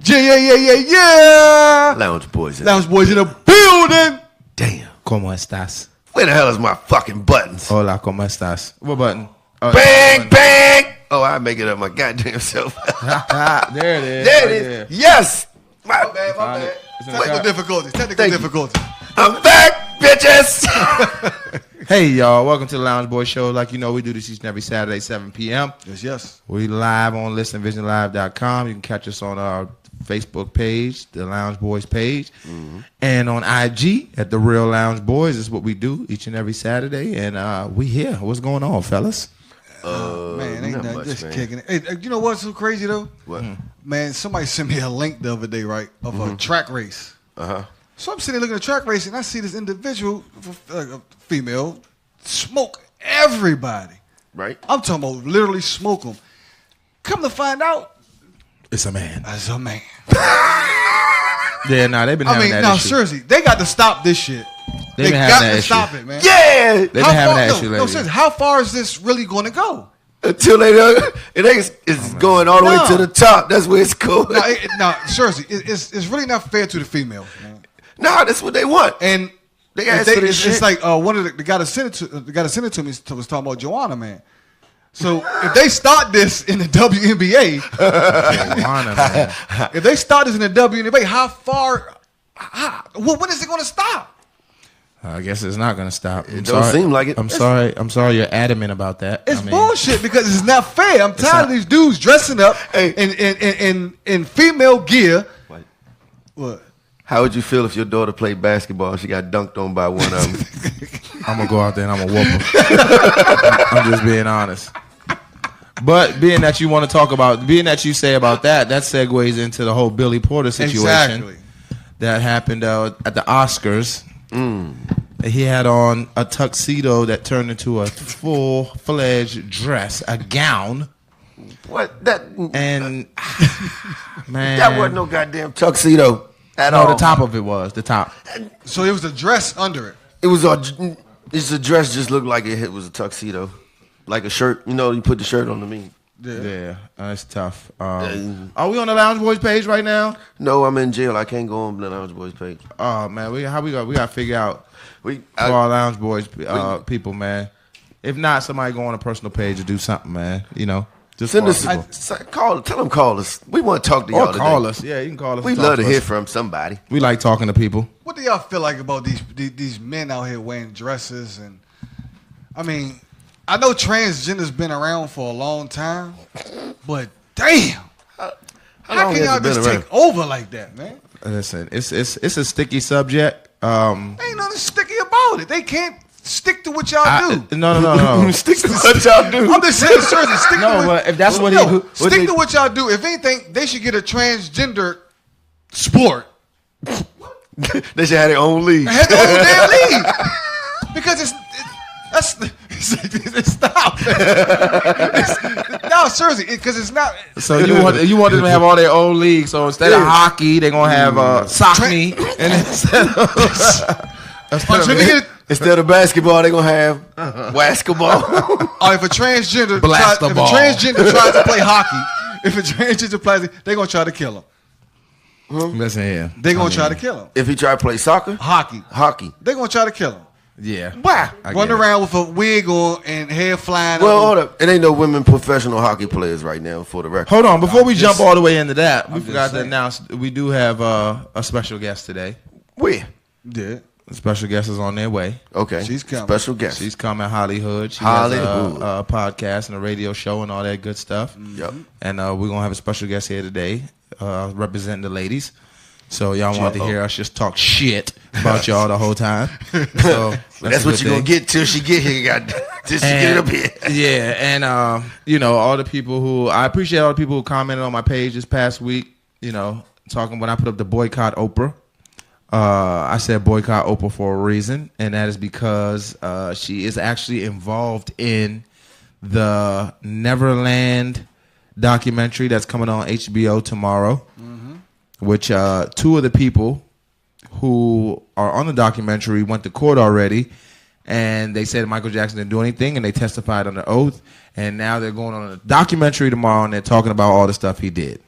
Yeah. Lounge Boys. Lounge Boys in the building. Damn. ¿Cómo estás? Where the hell is my fucking buttons? Hola, ¿cómo estás? What button? Oh, bang, bang. Oh, I make it up my goddamn self. There it is. There it is. Yes. My bad. Technical difficulties. I'm back, bitches. Hey, y'all. Welcome to the Lounge Boy Show. Like you know, we do this each and every Saturday, 7 p.m. Yes. We live on listenvisionlive.com. You can catch us on our Facebook page, the Lounge Boys page, and on IG at The Real Lounge Boys. This is what we do each and every Saturday, and we here. What's going on, fellas? Man, ain't nothing, just man. kicking it. Hey, you know what's so crazy, though? What? Man, somebody sent me a link the other day, right, of a track race. Uh-huh. So I'm sitting there looking at the track race, and I see this individual, a female, smoke everybody. Right? I'm talking about literally smoke them. Come to find out, It's a man. as a man. Yeah, nah, they've been having that issue. Seriously, they got to stop this shit. They They been having got that to issue. stop it, man. Yeah. They've been having that issue lately. No, seriously, how far is this really going to go? Until it's going all the way to the top. That's where it's going. No, seriously, it's really not fair to the female, man. No, that's what they want. And They asked for this it's shit. like one of the guy that sent it to me was talking about Joanna, man. So if they start this in the WNBA, Joanna, man. if they start this in the WNBA, when is it going to stop? I guess it's not gonna stop. It don't seem like it. I'm sorry. You're adamant about that. It's bullshit because it's not fair. I'm tired of these dudes dressing up Hey. in female gear. What? How would you feel if your daughter played basketball and she got dunked on by one of them? I'm gonna go out there and I'm gonna whoop her. I'm just being honest. But being that you want to talk about, being that you say about that segues into the whole Billy Porter situation Exactly. that happened at the Oscars. He had on a tuxedo that turned into a full-fledged dress, a gown. What? That And man, that wasn't no goddamn tuxedo at all. no, the top of it was the top. So it was a dress under it. It was a dress just looked like it was a tuxedo. Like a shirt. You know, you put the shirt on to me. Yeah, that's tough. Are we on the Lounge Boys page right now? No, I'm in jail. I can't go on the Lounge Boys page. Oh man, we got to figure out for our Lounge Boys people, man. If not, somebody go on a personal page to do something, man. You know, just Send for our us, people. tell them call us. We want to talk to y'all Or call today. us. Yeah, you can call us. We and love talk to hear us. from somebody. We like talking to people. What do y'all feel like about these men out here wearing dresses? And I mean, I know transgender's been around for a long time, but damn, how long can has y'all it been just around? take over like that, man? Listen, it's a sticky subject. Ain't nothing sticky about it. They can't stick to what y'all do. No. Stick to what y'all do. I'm just saying, seriously, stick No, to what, but if that's what stick to what y'all do. If anything, they should get a transgender sport. They should have their own league. They had their own damn league. Because stop. No, seriously, because it's not. So you want them to have all their own leagues. So instead of hockey, they're gonna have soccer, and Instead of basketball, they're gonna have basketball. Or if a transgender Blast the ball. tries to play hockey, if a transgender plays, they're gonna try to kill him. Listen here, They're gonna try to kill him. If he try to play soccer, Hockey. They're gonna try to kill him. Yeah, why? Running around with a wig on and hair flying. Well, hold up. It ain't no women professional hockey players right now, for the record. Hold on, before we jump all the way into that, we I'm forgot just to saying. announce we do have a special guest today. Where? Yeah. The special guest is on their way. Okay. She's coming. Special guest. She's coming, Hollyhood. She Hollyhood. has a podcast and a radio show and all that good stuff. Yep. And we're gonna have a special guest here today, representing the ladies. So y'all want to hear us just talk shit about y'all the whole time. So That's what you're gonna get till she get here. Till she get up here. Yeah, and all the people who I appreciate all the people who commented on my page this past week. Talking when I put up the boycott Oprah. I said boycott Oprah for a reason, and that is because she is actually involved in the Neverland documentary that's coming on HBO tomorrow. Which two of the people who are on the documentary went to court already, and they said Michael Jackson didn't do anything, and they testified under oath, and now they're going on a documentary tomorrow, and they're talking about all the stuff he did.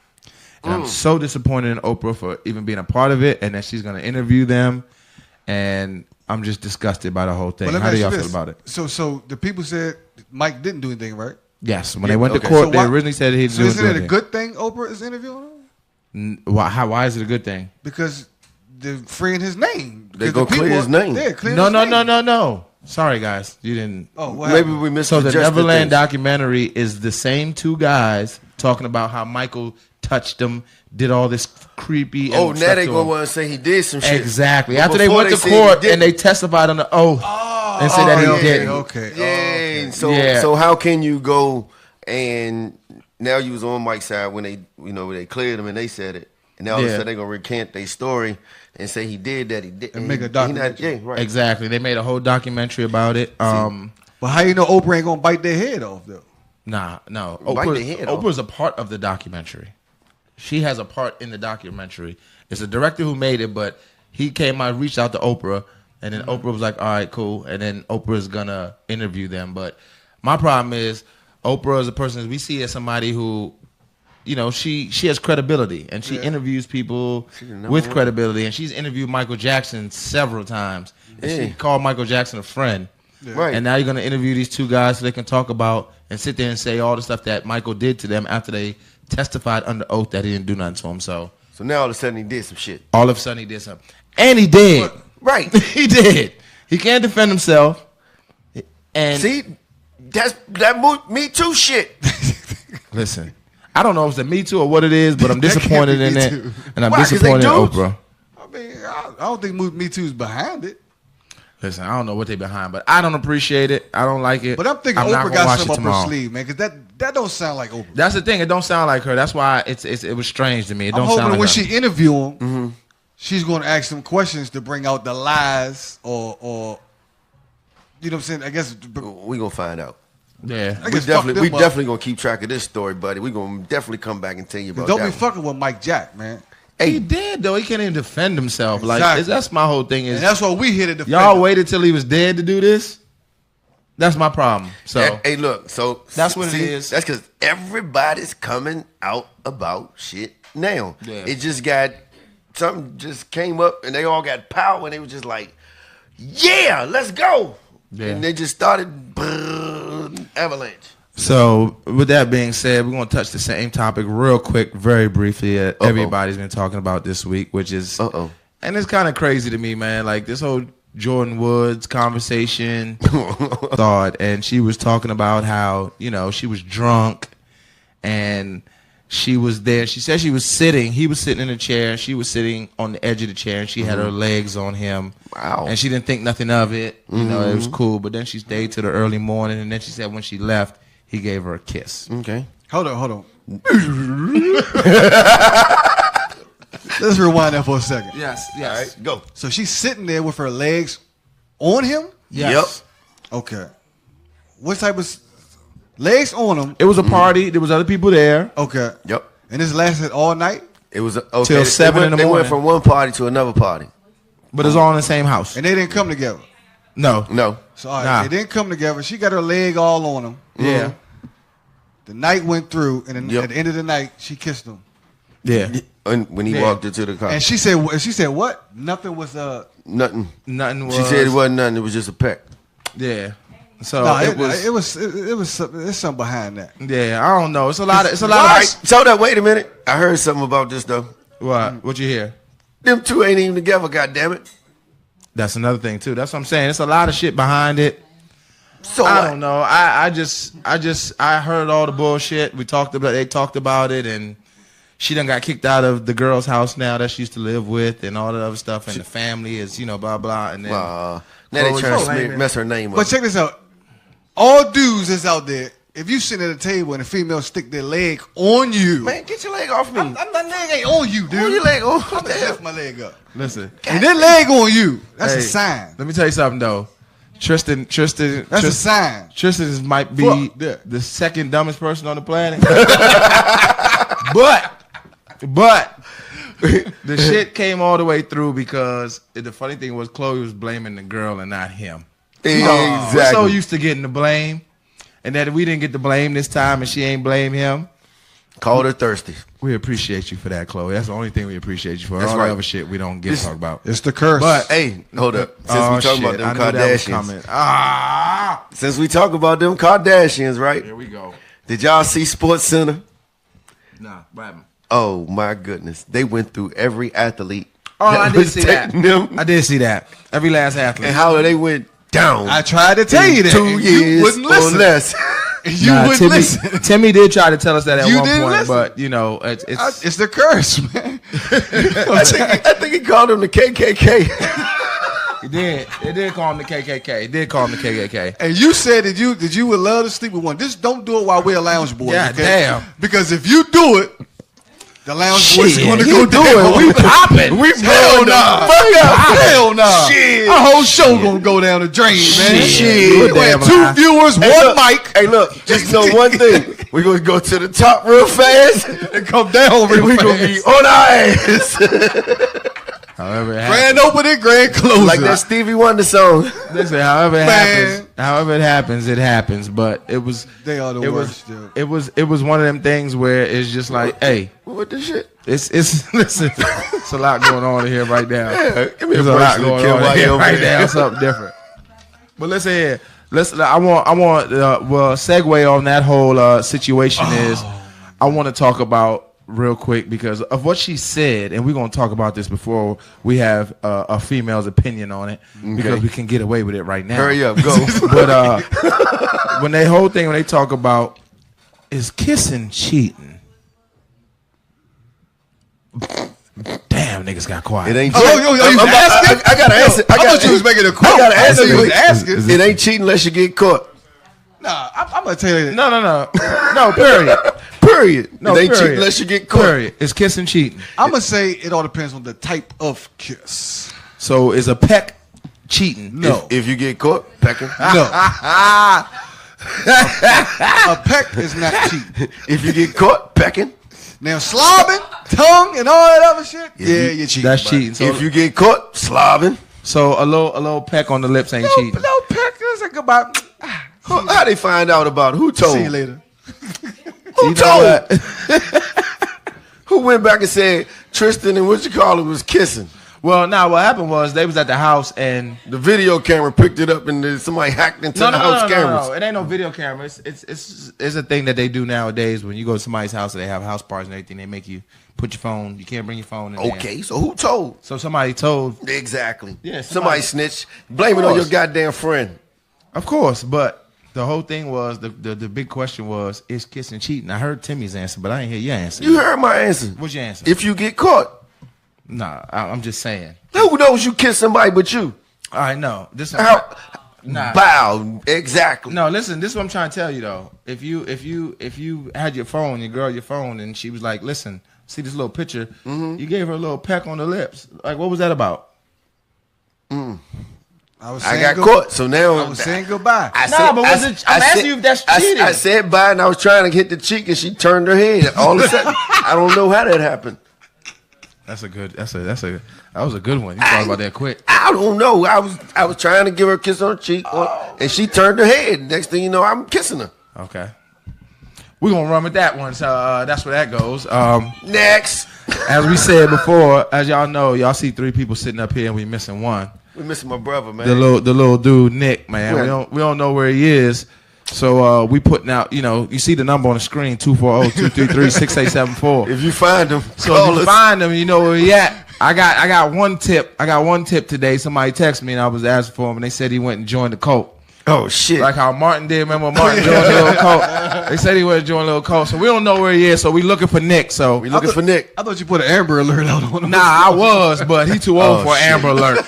And I'm so disappointed in Oprah for even being a part of it, and that she's going to interview them. And I'm just disgusted by the whole thing. How do y'all feel about it? So the people said Mike didn't do anything, right? Yes. When they went to court, they originally said he didn't do anything. So isn't it a good thing Oprah is interviewing him? Why is it a good thing? Because they're freeing his name. They go clear his name. No. Sorry, guys. You didn't. Oh, maybe we missed. So the Neverland documentary is the same two guys talking about how Michael touched him, did all this creepy. Now they go want to say he did some shit. Exactly. After they went to court and they testified on the oath and said that he didn't. Okay. Yeah. So how can you go and now you was on Mike's side when they they cleared him and they said it, and now all of a sudden they gonna recant their story and say he did that, he did, and make a documentary. Right. Exactly. They made a whole documentary about it. But how you know Oprah ain't gonna bite their head off though? No. Oprah's a part of the documentary. She has a part in the documentary. It's a director who made it, but he came out, reached out to Oprah, and then Oprah was like, all right, cool. And then Oprah's gonna interview them. But my problem is Oprah is a person we see as somebody who, she has credibility, and she interviews people with credibility, and she's interviewed Michael Jackson several times. And she called Michael Jackson a friend. Yeah. Right. And now you're going to interview these two guys so they can talk about and sit there and say all the stuff that Michael did to them after they testified under oath that he didn't do nothing to him. So now all of a sudden he did some shit. All of a sudden he did something. And he did. Right. He did. He can't defend himself. And see, that Me Too shit. Listen, I don't know if it's a Me Too or what it is, but I'm disappointed in it. And I'm disappointed in Oprah. I mean, I don't think Me Too's behind it. Listen, I don't know what they behind, but I don't appreciate it. I don't like it. But I'm thinking Oprah got something up her sleeve, man, because that don't sound like Oprah. That's the thing. It don't sound like her. That's why it was strange to me. It don't sound like when her. she interview him, she's going to ask some questions to bring out the lies or you know what I'm saying? I guess we going to find out. Yeah. We definitely going to keep track of this story, buddy. We going to definitely come back and tell you about that. Don't be fucking with Mike Jack, man. He did though. He can't even defend himself. Exactly. Like that's my whole thing. Is and that's what we here to defend. Y'all waited till he was dead to do this. That's my problem. So hey, look. So that's what it is. That's because everybody's coming out about shit now. Yeah. It just got something just came up and they all got power and they were just like, yeah, let's go. Yeah. And they just started avalanche. So, with that being said, we're going to touch the same topic real quick, very briefly, that everybody's been talking about this week, which is, and it's kind of crazy to me, man, like this whole Jordan Woods conversation thought, and she was talking about how, she was drunk, and she was there. She said she was sitting. He was sitting in a chair, and she was sitting on the edge of the chair, and she had her legs on him. Wow. And she didn't think nothing of it. It was cool, but then she stayed till the early morning, and then she said when she left, he gave her a kiss. Okay. Hold on. Let's rewind that for a second. Yes. All right, go. So she's sitting there with her legs on him? Yes. Yep. Okay. What type of legs on him? It was a party. There was other people there. Okay. Yep. And this lasted all night? It was till 7 in the morning. They went from one party to another party. But it's all in the same house. And they didn't come together? No. So they didn't come together. She got her leg all on him. Yeah. The night went through, and then at the end of the night, she kissed him. Yeah. And when he walked into the car. And she said what? Nothing was nothing. Nothing was. She said it wasn't nothing. It was just a peck. Yeah. So it was there's something behind that. Yeah, I don't know. It's a lot of right. So that wait a minute. I heard something about this though. What you hear? Them two ain't even together, goddammit. That's another thing too. That's what I'm saying. It's a lot of shit behind it. So I don't know. I heard all the bullshit. They talked about it, and she done got kicked out of the girl's house now that she used to live with, and all that other stuff, and the family is blah blah. And then now they trying to mess her name up. But check this out. All dudes that's out there, if you sit at a table and a female stick their leg on you, man, get your leg off me. My leg ain't on you, dude. Pull your leg on. I'm gonna lift my leg up. Listen, and that leg on you, that's a sign. Let me tell you something though. Tristan. That's a sign. Tristan might be the second dumbest person on the planet. but the shit came all the way through because the funny thing was Chloe was blaming the girl and not him. Exactly. We're so used to getting the blame, and that we didn't get the blame this time, and she ain't blame him. Called her thirsty. We appreciate you for that, Chloe. That's the only thing we appreciate you for. That's all right. the other shit we don't get to talk about. It's the curse. But Hey, hold up. Since we talking about them I knew that was coming. Kardashians. Since we talk about them Kardashians, right? Here we go. Did y'all see Sports Center? Nah, what happened? Oh my goodness. They went through every athlete. Oh, I did was see that. taking them, I did see that. Every last athlete. and how they went down. I tried to tell you that. 2 and years you wouldn't or listen. less. You wouldn't Timmy, listen. Timmy did try to tell us that at You one didn't point, listen. but you know, it's the curse, man. I think he called them the KKK. He did. It did call him the KKK. It did call him the KKK. And you said that you would love to sleep with one. Just don't do it while we're lounge boys. Yeah, okay? damn. Because if you do it, the lounge boys are going to he go do down. it. We popping. We Hell nah. Hell nah. Shit. Our whole show gonna go down the drain, man. Shit. We had Damn 2 lie. viewers, Hey, one look, mic, Hey, look, just know one thing. We're going to go to the top real fast, and come down and real we're going to be fast. on our ass. However it happens. Grand opening, grand closing. Like that Stevie Wonder song. Listen, however it Man. happens, it happens. But it was. They are the it worst, was, dude. it was one of them things where it's just like, hey, What the shit? it's listen, it's a lot going on in here right now. Yeah, give me There's a a lot person to going kill on while in you here over right there. now. Something different. But listen here. I want segue on that whole situation is I want to talk about real quick because of what she said, and we're gonna talk about this before we have a female's opinion on it because we can get away with it right now. Hurry up, go. But when they talk about is kissing cheating. Damn, niggas got quiet. It ain't Oh, cheating. you asking? I got to answer. I thought you was making a quote. I got to I answer. thought you was asking. It ain't cheating unless you get caught. Nah, I'm gonna tell you that. No, period. Period. No, it ain't cheating period. unless you get caught. Period. It's kissing cheating. I'm gonna say it all depends on the type of kiss. So is a peck cheating? No. If you get caught, pecking. No. A peck is not cheating. If you get caught, pecking. Now slobbing, tongue, and all that other shit, you're cheating. That's buddy. cheating. So, If you get caught, slobbing. so a little peck on the lips ain't cheating. No peck. Let's say goodbye. How they find out about it? Who told? See you later. Who You know told? what? Who went back and said Tristan and what you call it was kissing? Well, now what happened was they was at the house and The video camera picked it up and then somebody hacked into the house cameras. no. It ain't no video camera. It's a thing that they do nowadays when you go to somebody's house and they have house parties and everything. They make you put your phone. You can't bring your phone in there. Okay, so who told? So somebody told, Exactly. Yeah, somebody somebody- snitched. Blame it on your goddamn friend. of course, but the whole thing was the big question was is kissing cheating? I heard Timmy's answer, but I ain't hear your answer. You heard my answer. What's your answer? If you get caught, Nah, I'm just saying. who knows you kiss somebody but you? All right, no. This How? Nah. Bow. Exactly. No, listen. This is what I'm trying to tell you though. If you had your phone, and she was like, "Listen, see this little picture," you gave her a little peck on the lips. Like, what was that about? I got caught, so now I was saying goodbye. I Nah, but was it? I'm asking you if that's cheating. I said bye, and I was trying to hit the cheek, and she turned her head. All of a sudden, I don't know how that happened. That was a good one. You thought about that quick. I don't know. I was trying to give her a kiss on her cheek, and she turned her head. Next thing you know, I'm kissing her. Okay. We're gonna run with that one. So that's where that goes. Next, As we said before, as y'all know, y'all see 3 people sitting up here and we missing one. we missing my brother, man. The little dude Nick, man. Yeah. We don't know where he is. So we putting out, you see the number on the screen, 240-233-6874. If you find him, So call if you us. find him, you know where he at. I got one tip. I got one tip today. Somebody texted me and I was asking for him and they said he went and joined the cult. Oh shit! Like how Martin did. Remember Martin joined a little cult? They said he went and joined a little cult. So we don't know where he is. So we looking for Nick. So we looking for Nick. I thought you put an Amber Alert out on him. nah, I was, but he too old Oh, for an shit. Amber Alert.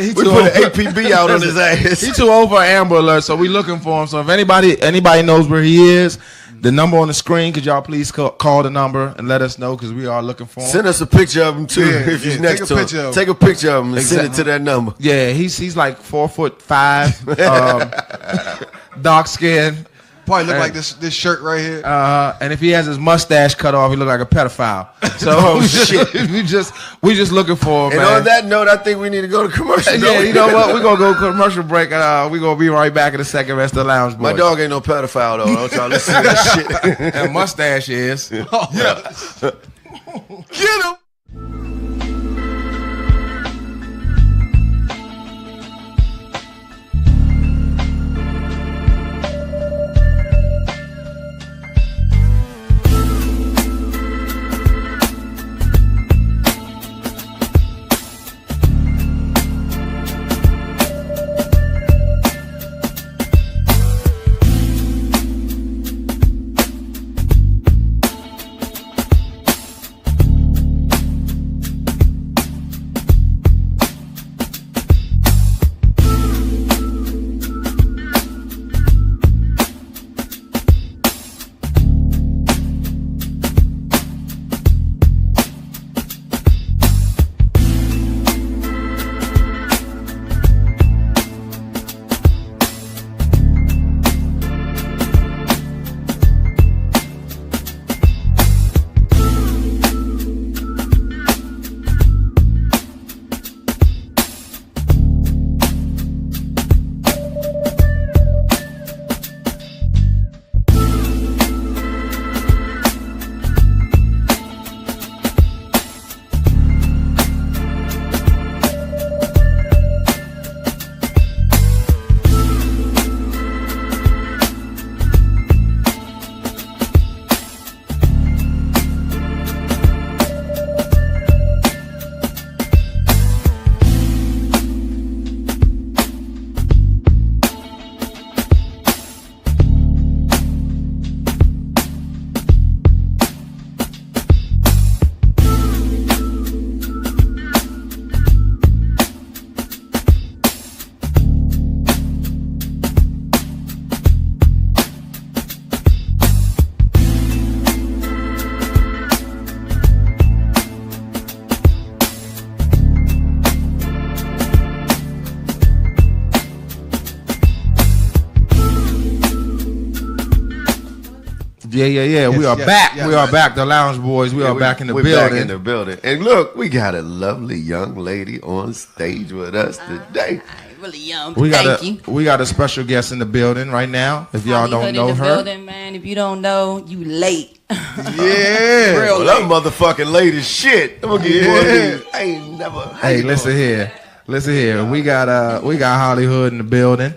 He We too put old. an APB out on his ass. He too old for an Amber Alert, so we looking for him. So if anybody knows where he is, the number on the screen, could y'all please call the number and let us know because we are looking for him. Send us a picture of him too. Yeah, if he's yeah, next take a to picture him, of him. take a picture of him and send it Exactly. to that number. Yeah, he's like 4'5", dark skin, Probably look like this shirt right here. And if he has his mustache cut off, he look like a pedophile. So we just looking for him, and man. on that note, I think we need to go to commercial. Yeah, you know what? We're gonna go commercial break, and we're gonna be right back in a second. Rest of the lounge boys. My dog ain't no pedophile though. Don't y'all listen to that shit. And mustache is. Yeah. Get him. Yeah. Yes, We are yes, back. yes. We are back. The Lounge Boys. We are back in the we're building. Back in the building. And look, we got a lovely young lady on stage with us today. Really young. We Thank you. we got a special guest in the building right now. If y'all don't Hollyhood know in the her, building, man. If you don't know, you late. Yeah. Real Well, I'm motherfucking late as shit. I'm gonna give you one of these. I ain't never. hey, listen here. We got Hollyhood in the building.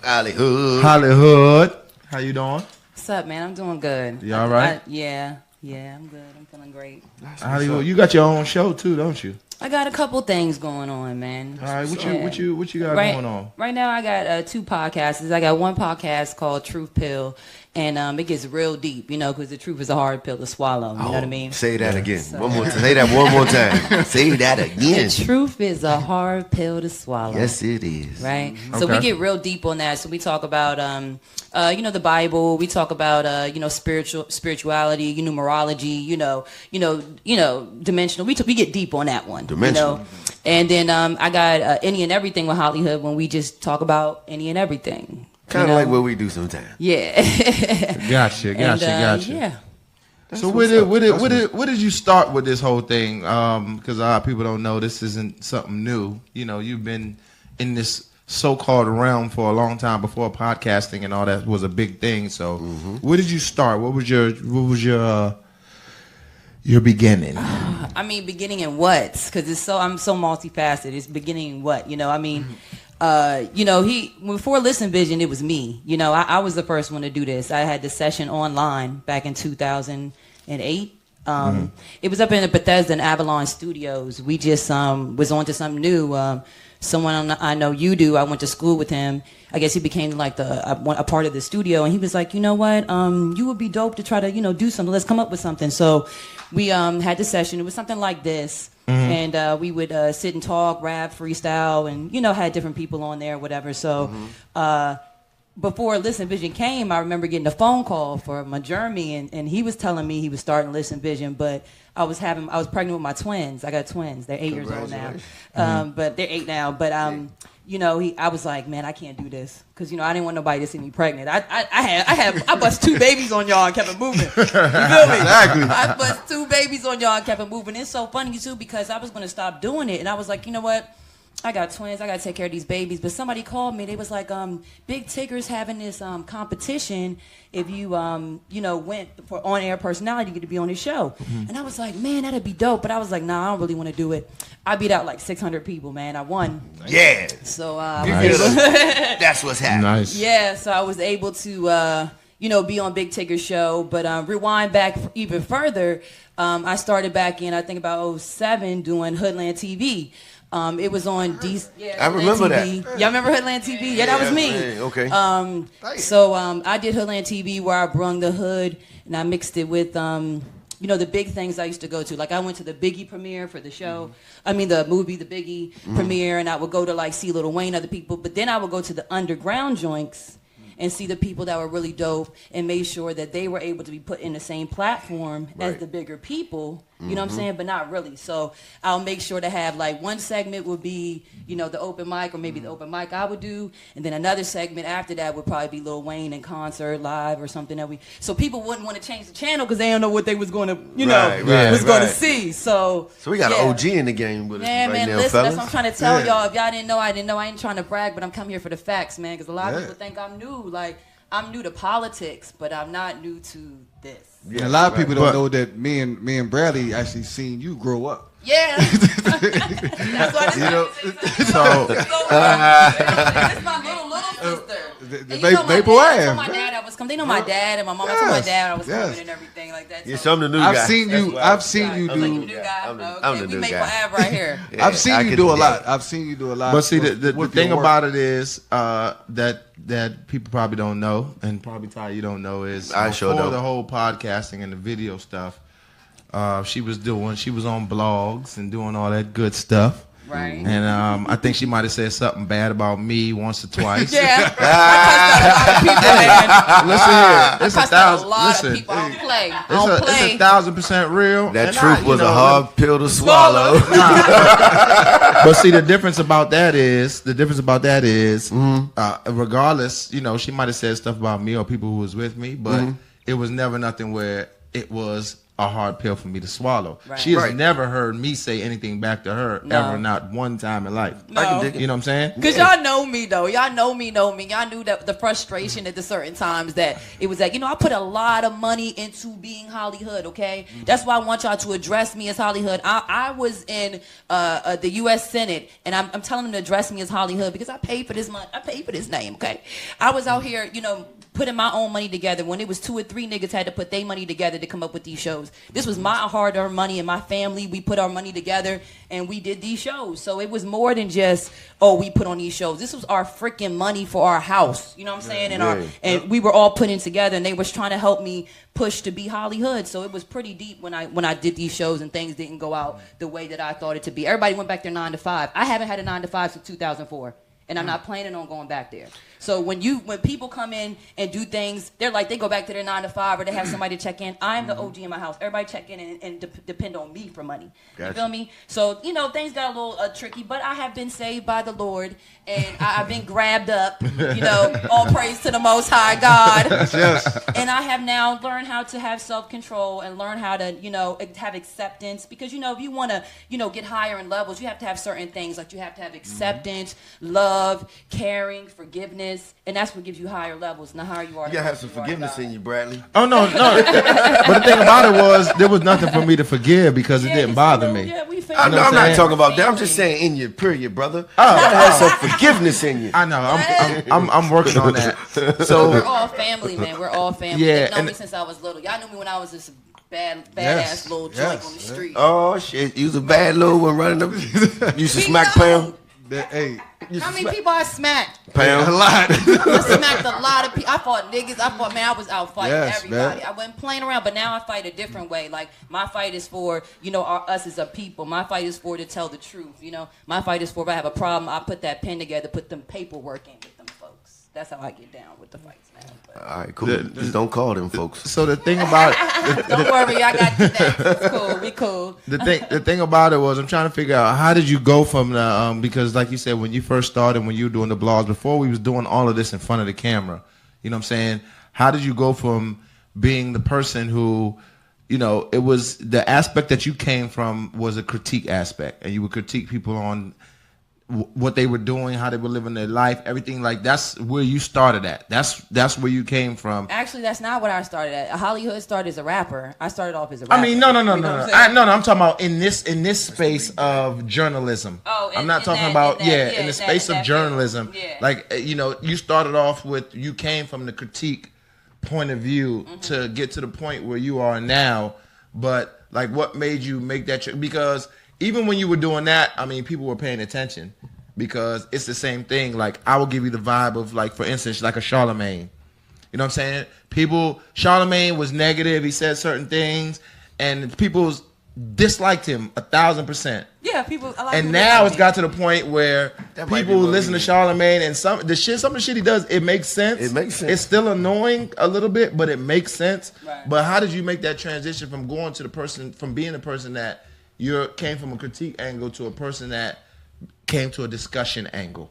Hollyhood. Hollyhood, how you doing? What's up, man? I'm doing good. You all right? Yeah, I'm good. I'm feeling great. Hollywood, you got your own show too, don't you? I got a couple things going on, man. All right, what you got right, going on? Right now, I got two podcasts. I got one podcast called Truth Pill, and it gets real deep, you know, because the truth is a hard pill to swallow. You know what I mean? Say that again. One more time. Say that one more time. Say that again. The truth is a hard pill to swallow. Yes, it is. Right. So Okay. we get real deep on that. So we talk about, the Bible. We talk about, spirituality, numerology, dimensional. We get deep on that one. Dimensional. You know? And then I got any and everything with Hollyhood when we just talk about any and everything. Kind of like what we do sometimes. Yeah. Gotcha. Yeah. So where did you start with this whole thing? Because a lot of people don't know this isn't something new. You know, you've been in this so-called realm for a long time before podcasting and all that was a big thing. So where did you start? What was your beginning? I mean, beginning in what? Because I'm so multifaceted. It's beginning in what? Before Listen Vision, it was me. I was the first one to do this. I had the session online back in 2008. It was up in the Bethesda and Avalon studios. We just was on to something new. Someone I know you do. I went to school with him. I guess he became like a part of the studio, and he was like, you know what? You would be dope to try to do something. Let's come up with something. So we had the session. It was something like this. And we would sit and talk, rap, freestyle, and had different people on there, whatever. So before Listen Vision came, I remember getting a phone call from Jeremy, and he was telling me he was starting Listen Vision, but I was pregnant with my twins. I got twins. They're 8 years old now, but they're 8 now. But I was like, man, I can't do this because I didn't want nobody to see me pregnant. I bust 2 babies on y'all and kept it moving. You feel me? Exactly. I bust 2 babies on y'all and kept it moving. It's so funny too because I was gonna stop doing it, and I was like, you know what? I got twins. I got to take care of these babies. But somebody called me. They was like, Big Tigger's having this competition. If you, went for on-air personality, you get to be on his show. Mm-hmm. And I was like, man, that'd be dope. But I was like, nah, I don't really want to do it. I beat out like 600 people, man. I won. Yeah. So nice. That's what's happening. Nice. Yeah. So I was able to, be on Big Tigger's show. But rewind back even further. I started back in, I think, about 2007 doing Hoodland TV. It was on I remember that. Y'all remember Hoodland TV? Yeah, that was me. Man, okay. I did Hoodland TV where I brung the hood and I mixed it with the big things I used to go to. Like I went to the Biggie premiere for the show. I mean the movie, the Biggie premiere, and I would go to like see Lil Wayne, other people. But then I would go to the underground joints and see the people that were really dope and made sure that they were able to be put in the same platform as the bigger people. You know what I'm saying? But not really. So I'll make sure to have like one segment would be, the open mic or maybe the open mic I would do. And then another segment after that would probably be Lil Wayne in concert live or something so people wouldn't want to change the channel because they don't know what they was going to, going to see. So we got an OG in the game with us right man, now, listen, fellas. that's what I'm trying to tell y'all. If y'all didn't know, I didn't know. I ain't trying to brag, but I'm coming here for the facts, man, because a lot of people think I'm new. Like, I'm new to politics, but I'm not new to this. Yeah, a lot of people don't know that me and Bradley actually seen you grow up. Yeah. That's why this that's my little sister. The maple ass. My dad, I was coming. They know my dad and my mom. I told my dad I was coming and everything like that. Yeah, so I'm the new guy. I've seen you do. I'm the new guy. Maple Ave right here. I've seen you do a lot. I've seen you do a lot. But see, the thing about it is that people probably don't know, and probably Ty, you don't know, is before the whole podcasting and the video stuff, she was on blogs and doing all that good stuff. Right. And I think she might have said something bad about me once or twice. Yeah. I cussed out a lot of people, man. Listen, it's 1,000. Listen, I don't play. It's 1,000% real. That truth was a hard pill to swallow. But see, the difference about that is, regardless, she might have said stuff about me or people who was with me, but it was never nothing where it was a hard pill for me to swallow. Right. She has never heard me say anything back to her ever, not one time in life. No. I can dig it. You know what I'm saying? Because y'all know me though. Y'all know me. Y'all knew that the frustration at the certain times that it was like, I put a lot of money into being Hollyhood, okay? That's why I want y'all to address me as Hollyhood. I was in the U.S. Senate, and I'm telling them to address me as Hollyhood because I paid for this money. I paid for this name, okay? I was out here, putting my own money together when it was 2 or 3 niggas had to put their money together to come up with these shows. This was my hard-earned money and my family. We put our money together and we did these shows. So it was more than just, we put on these shows. This was our freaking money for our house. You know what I'm saying? And we were all putting together, and they was trying to help me push to be Hollyhood. So it was pretty deep when I did these shows and things didn't go out the way that I thought it to be. Everybody went back their 9 to 5. I haven't had a 9 to 5 since 2004. And I'm not planning on going back there. So when people come in and do things, they're like, they go back to their 9 to 5 or they have somebody to check in. I'm the OG in my house. Everybody check in and depend on me for money. Gotcha. You feel me? So, things got a little tricky, but I have been saved by the Lord and I've been grabbed up, all praise to the Most High God. Yes. And I have now learned how to have self-control and learn how to, have acceptance because, if you want to, get higher in levels, you have to have certain things. Like you have to have acceptance, love, caring, forgiveness, and that's what gives you higher levels. Now, higher you are. You gotta have some forgiveness in you, Bradley. Oh no. But the thing about it was there was nothing for me to forgive because it didn't bother me. Yeah, I'm not talking about that. I'm just saying in your period, brother. You gotta have some forgiveness in you. I know. I'm working on that. So we're all family, man. We're all family. Yeah, they've known me since I was little. Y'all knew me when I was this badass little joint on the street. Oh shit, you was a bad little one running up. You used to smack Pam. How many people I smacked? Pam. A lot. I smacked a lot of people. I fought niggas. I was out fighting everybody. Man. I wasn't playing around, but now I fight a different way. Like, my fight is for, us as a people. My fight is for to tell the truth, My fight is for if I have a problem, I put that pen together, put them paperwork in with them folks. that's how I get down with the fights now. But. All right, cool. Just don't call them folks. So the thing about don't worry, I got you next. It's cool. We cool. The thing about it was I'm trying to figure out how did you go from the because like you said when you first started when you were doing the blogs before we was doing all of this in front of the camera, you know what I'm saying? How did you go from being the person who, you know, it was the aspect that you came from was a critique aspect, and you would critique people on what they were doing, how they were living their life, everything like that's where you started at. That's where you came from. Actually, that's not what I started at. Hollyhood started as a rapper. I started off as a rapper. I mean, no. I'm talking about in this space of journalism. Oh, I'm not talking about in the space of journalism. Yeah. Like you know, you started off with you came from the critique point of view to get to the point where you are now. But like, what made you make that? Because even when you were doing that, I mean, people were paying attention because it's the same thing. Like, I will give you the vibe of, like, for instance, like a Charlemagne. You know what I'm saying? Charlemagne was negative. He said certain things, and people disliked him 1,000%. Yeah, people. And now it's got to the point where people listen to Charlemagne, and some of the shit he does, it makes sense. It makes sense. It's still annoying a little bit, but it makes sense. Right. But how did you make that transition from going to the person, from being a person that you came from a critique angle to a person that came to a discussion angle?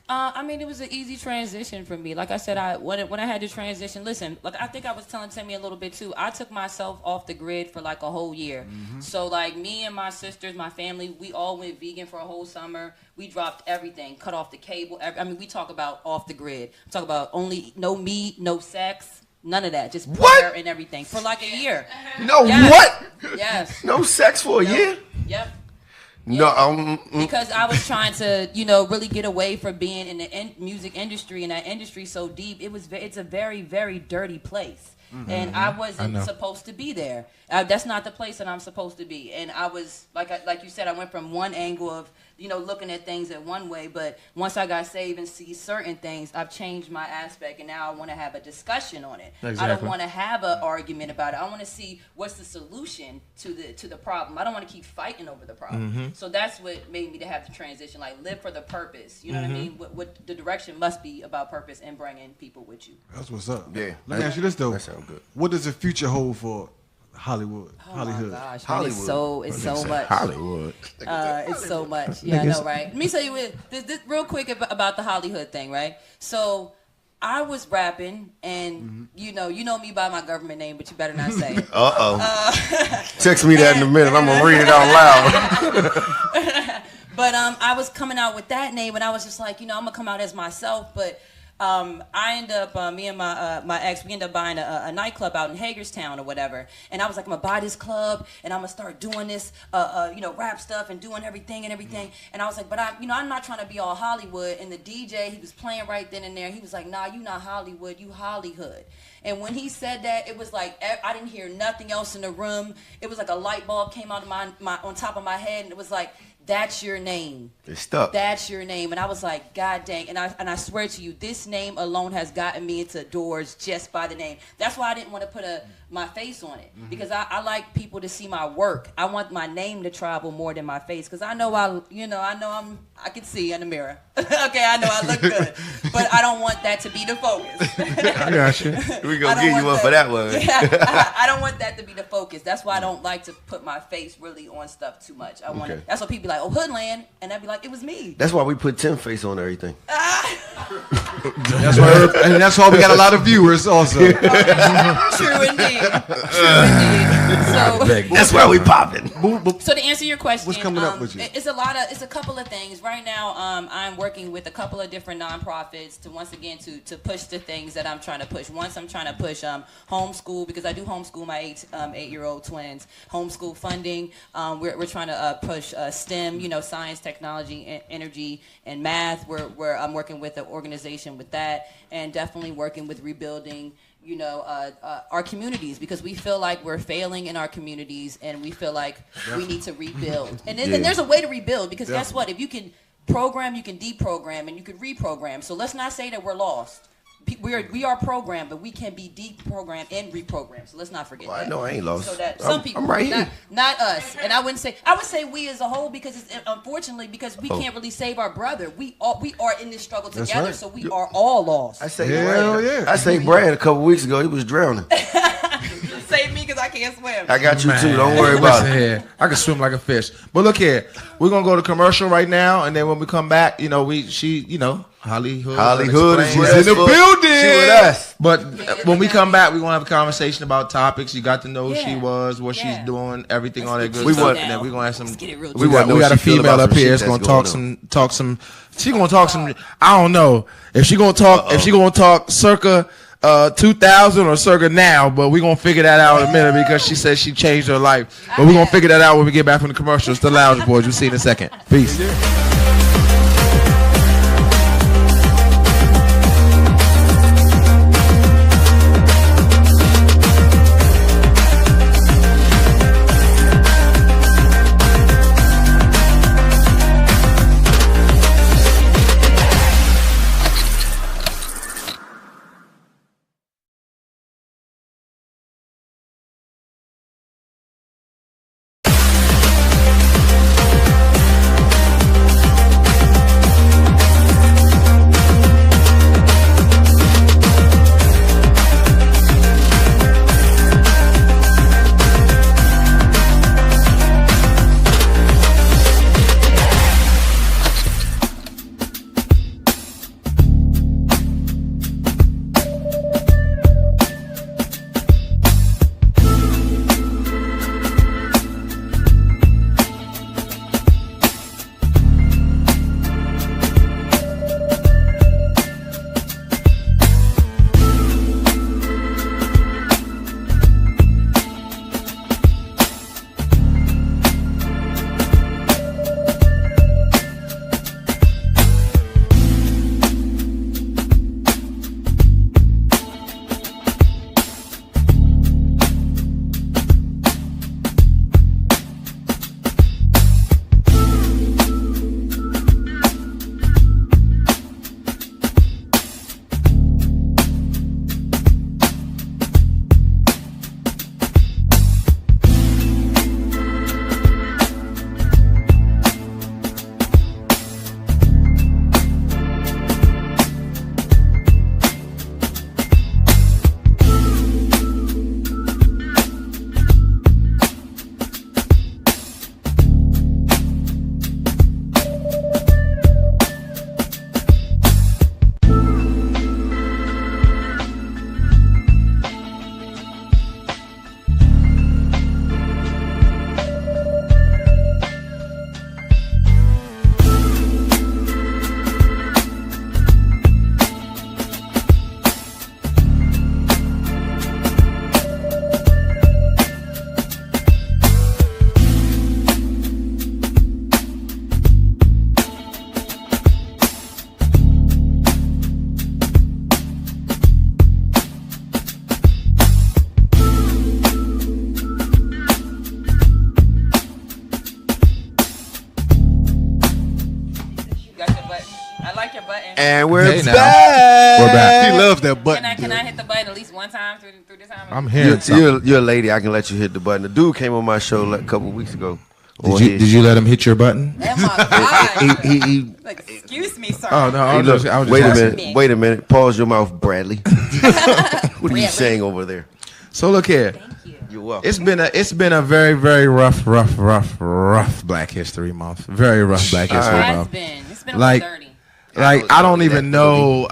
I mean, it was an easy transition for me. Like I said, when I had to transition, listen, like I think I was telling Timmy a little bit too. I took myself off the grid for like a whole year. So like me and my sisters, my family, we all went vegan for a whole summer. We dropped everything, cut off the cable. I mean, we talk about off the grid. We talk about only no meat, no sex. None of that, just prayer and everything for like a year. What? Yes. No sex for a year? Yep. No, because I was trying to, you know, really get away from being in the music industry and that industry so deep. It's a very, very dirty place, and I wasn't supposed to be there. That's not the place that I'm supposed to be. And I was like you said, I went from one angle of, you know, looking at things in one way, but once I got saved and see certain things, I've changed my aspect, and now I want to have a discussion on it. Exactly. I don't want to have an argument about it. I want to see what's the solution to the problem. I don't want to keep fighting over the problem. So that's what made me to have the transition, like live for the purpose. You know what I mean? What the direction must be about purpose and bringing people with you. That's what's up. Yeah. Let me ask you this though. That sounds good. What does the future hold for Hollywood? Hollyhood. My gosh, Hollywood. It's so much. Hollywood. It's so much. Yeah, I know, right? Let me tell you this real quick about the Hollyhood thing, right? So I was rapping, and you know me by my government name, but you better not say it. Text me that in a minute. I'm gonna read it out loud. But I was coming out with that name, and I was just like, you know, I'm gonna come out as myself, but. I end up, me and my ex, we end up buying a nightclub out in Hagerstown or whatever. And I was like, I'm gonna buy this club and I'm gonna start doing this, you know, rap stuff and doing everything. And I was like, but I'm not trying to be all Hollywood. And the DJ, he was playing right then and there. He was like, nah, you not Hollywood, you Hollyhood. And when he said that, it was like, I didn't hear nothing else in the room. It was like a light bulb came out of my on top of my head, and it was like, that's your name. It's stuck. That's your name. And I was like, God dang. And I swear to you, this name alone has gotten me into doors just by the name. That's why I didn't want to put my face on it. Because I like people to see my work. I want my name to travel more than my face. Because I know I can see in the mirror. Okay, I know I look good. But I don't want that to be the focus. I got you. We gonna give you one for that one. Yeah, I don't want that to be the focus. That's why I don't like to put my face really on stuff too much. That's what people be like, oh, Hoodland, and I'd be like, it was me. That's why we put Tim face on everything. That's why we got a lot of viewers also. True indeed. So that's why we popping. So to answer your question, what's coming up with you? It's a couple of things. Right now, I'm working with a couple of different nonprofits to push the things that I'm trying to push. Once I'm trying to push homeschool, because I do homeschool my 8-year-old twins. Homeschool funding. We're trying to push STEM, you know, science, technology, energy, and math. Where I'm working with an organization with that, and definitely working with rebuilding, you know, our communities, because we feel like we're failing in our communities, and we feel like we need to rebuild. And there's a way to rebuild, because guess what? If you can program, you can deprogram, and you can reprogram. So let's not say that we're lost. we are programmed, but we can be deprogrammed and reprogrammed. So let's not forget that. I know I ain't lost. So that some people, I'm right here. Not us. And I would say we as a whole, because it's unfortunately because we can't really save our brother. We are in this struggle together, so we are all lost. I saved Brad a couple weeks ago. He was drowning. Save me because I can't swim. I got you too. Don't worry about it. Here. I can swim like a fish. But look here, we're gonna go to commercial right now, and then when we come back, Hollyhood, she's in the building. She with us. But when we come back, we're gonna have a conversation about topics. You got to know who she was, what she's doing, everything, all that good stuff. And then we're gonna have some. We got a female up here. It's gonna talk some. She gonna talk some. I don't know if she gonna talk. If she gonna talk circa 2000 or circa now, but we're gonna figure that out in a minute because she said she changed her life. But we're gonna figure that out when we get back from the commercials. The Lounge Boys. We'll see you in a second. Peace. And we're now. back. We're back. He loves that button. Can I hit the button at least one time through this time? I'm here. You're a lady. I can let you hit the button. The dude came on my show like a couple weeks ago. Did you let him hit your button? Oh my God. He Like, excuse me, sir. Oh no! I was just wait a asking. minute. Wait a minute. Pause your mouth, Bradley. What are you saying over there? So look here. Thank you. You're welcome. It's been a very, very rough Black History Month. Very rough Black History Month. It's been Like- like 30. Like I don't even know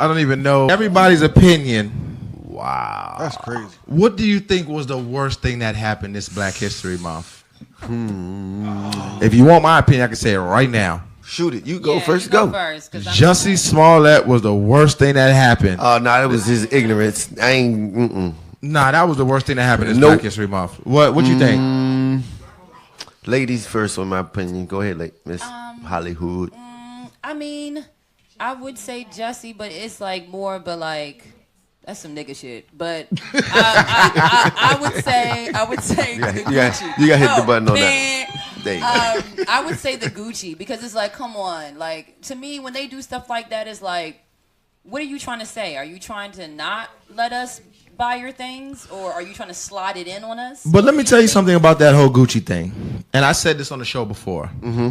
everybody's opinion. Wow. That's crazy. What do you think was the worst thing that happened this Black History Month? If you want my opinion, I can say it right now. Shoot it. You go Yeah, first. you Go. first, 'cause I'm- Jussie Smollett was the worst thing that happened. Oh, no, that was his ignorance. I ain't. Nah, that was the worst thing that happened this Nope. Black History Month. What you think? Ladies first, on my opinion. Go ahead, Miss Hollyhood. I mean, I would say Jussie, but it's like more, but like that's some nigga shit. But I would say the Gucci. You got hit the button on man. that. There you go. I would say the Gucci because it's like, come on, like to me when they do stuff like that, it's like what are you trying to say? Are you trying to not let us buy your things, or are you trying to slide it in on us? But let me tell you something about that whole Gucci thing. And I said this on the show before. Mm-hmm.